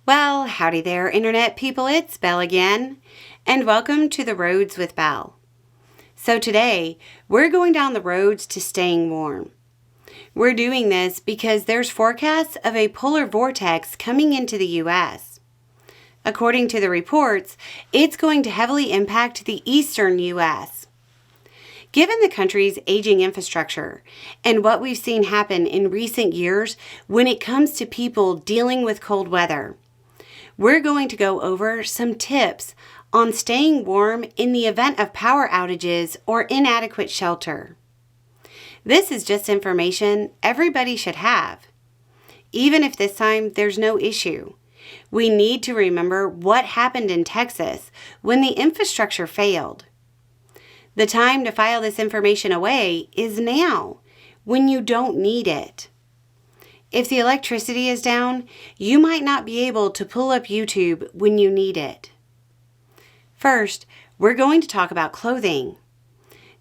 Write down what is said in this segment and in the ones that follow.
Well, howdy there, Internet people. It's Belle again, and welcome to the Roads with Belle. So today, we're going down the roads to staying warm. We're doing this because there's forecasts of a polar vortex coming into the U.S. According to the reports, it's going to heavily impact the eastern U.S. Given the country's aging infrastructure and what we've seen happen in recent years when it comes to people dealing with cold weather, we're going to go over some tips on staying warm in the event of power outages or inadequate shelter. This is just information everybody should have. Even if this time there's no issue, we need to remember what happened in Texas when the infrastructure failed. The time to file this information away is now, when you don't need it. If the electricity is down, you might not be able to pull up YouTube when you need it. First, we're going to talk about clothing.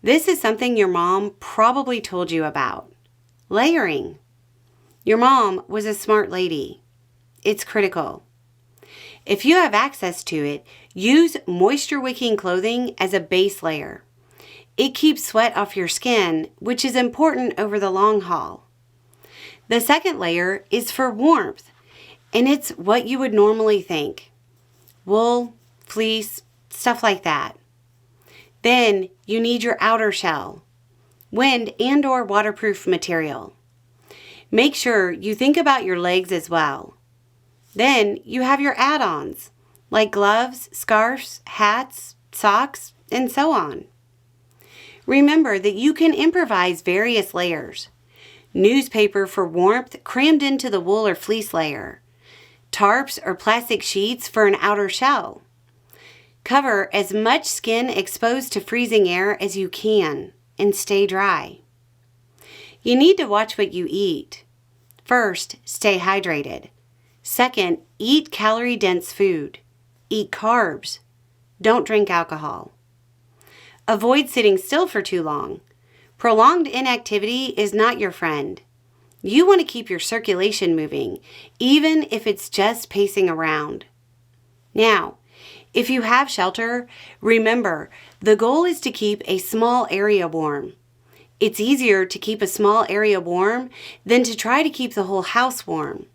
This is something your mom probably told you about. Layering. Your mom was a smart lady. It's critical. If you have access to it, use moisture-wicking clothing as a base layer. It keeps sweat off your skin, which is important over the long haul. The second layer is for warmth, and it's what you would normally think. Wool, fleece, stuff like that. Then you need your outer shell, wind and/or waterproof material. Make sure you think about your legs as well. Then you have your add-ons, like gloves, scarves, hats, socks, and so on. Remember that you can improvise various layers. Newspaper for warmth crammed into the wool or fleece layer. Tarps or plastic sheets for an outer shell. Cover as much skin exposed to freezing air as you can and stay dry. You need to watch what you eat. First, stay hydrated. Second, eat calorie-dense food. Eat carbs. Don't drink alcohol. Avoid sitting still for too long. Prolonged inactivity is not your friend. You want to keep your circulation moving, even if it's just pacing around. Now, if you have shelter, remember, the goal is to keep a small area warm. It's easier to keep a small area warm than to try to keep the whole house warm.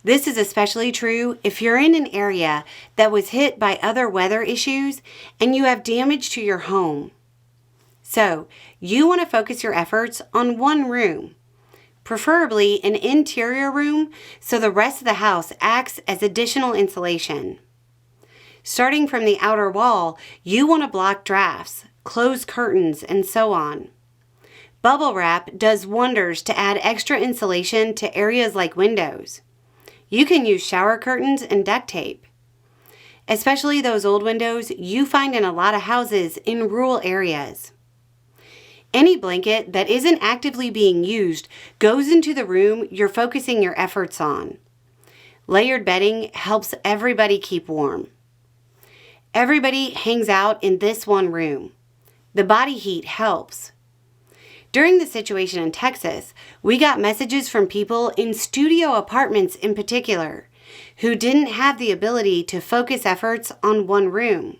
This is especially true if you're in an area that was hit by other weather issues and you have damage to your home. So, you want to focus your efforts on one room, preferably an interior room, so the rest of the house acts as additional insulation. Starting from the outer wall, you want to block drafts, close curtains, and so on. Bubble wrap does wonders to add extra insulation to areas like windows. You can use shower curtains and duct tape, especially those old windows you find in a lot of houses in rural areas. Any blanket that isn't actively being used goes into the room you're focusing your efforts on. Layered bedding helps everybody keep warm. Everybody hangs out in this one room. The body heat helps. During the situation in Texas, we got messages from people in studio apartments in particular who didn't have the ability to focus efforts on one room.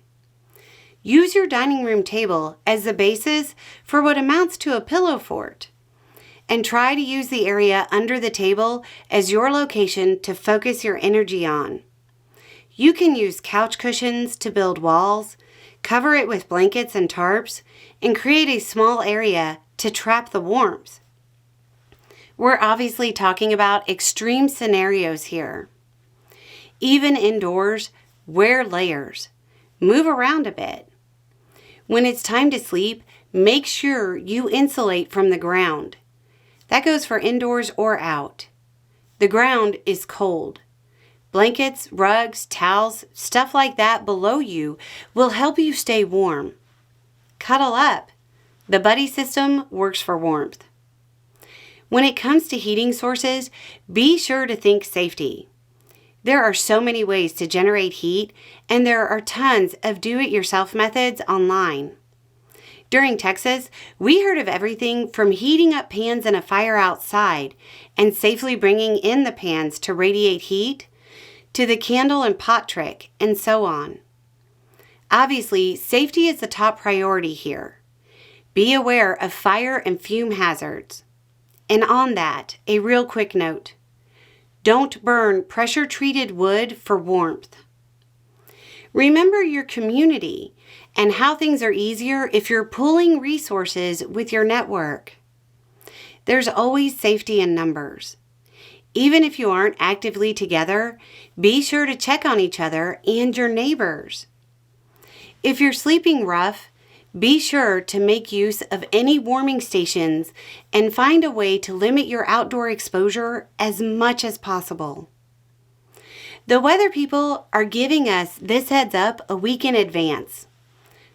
Use your dining room table as the basis for what amounts to a pillow fort, and try to use the area under the table as your location to focus your energy on. You can use couch cushions to build walls, cover it with blankets and tarps, and create a small area to trap the warmth. We're obviously talking about extreme scenarios here. Even indoors, wear layers. Move around a bit. When it's time to sleep, make sure you insulate from the ground. That goes for indoors or out. The ground is cold. Blankets, rugs, towels, stuff like that below you will help you stay warm. Cuddle up. The buddy system works for warmth. When it comes to heating sources, be sure to think safety. There are so many ways to generate heat, and there are tons of do-it-yourself methods online. During Texas, we heard of everything from heating up pans in a fire outside and safely bringing in the pans to radiate heat, to the candle and pot trick, and so on. Obviously, safety is the top priority here. Be aware of fire and fume hazards. And on that, a real quick note. Don't burn pressure-treated wood for warmth. Remember your community and how things are easier if you're pooling resources with your network. There's always safety in numbers. Even if you aren't actively together, be sure to check on each other and your neighbors. If you're sleeping rough, be sure to make use of any warming stations and find a way to limit your outdoor exposure as much as possible. The weather people are giving us this heads up a week in advance.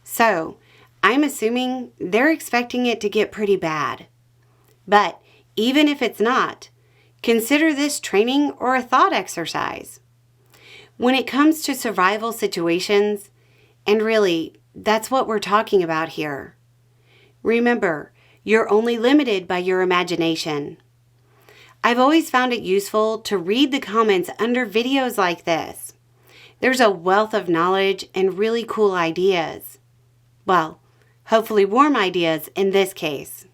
So, I'm assuming they're expecting it to get pretty bad. But even if it's not, consider this training or a thought exercise. When it comes to survival situations, and really, that's what we're talking about here. Remember, you're only limited by your imagination. I've always found it useful to read the comments under videos like this. There's a wealth of knowledge and really cool ideas. Well, hopefully warm ideas in this case.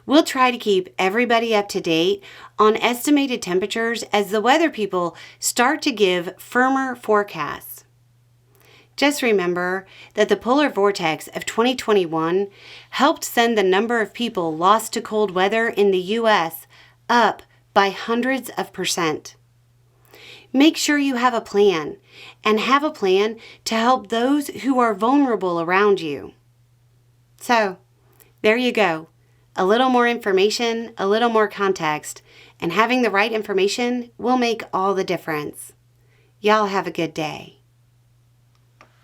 We'll try to keep everybody up to date on estimated temperatures as the weather people start to give firmer forecasts. Just remember that the Polar Vortex of 2021 helped send the number of people lost to cold weather in the U.S. up by hundreds of %. Make sure you have a plan, and have a plan to help those who are vulnerable around you. So, there you go. A little more information, a little more context, and having the right information will make all the difference. Y'all have a good day.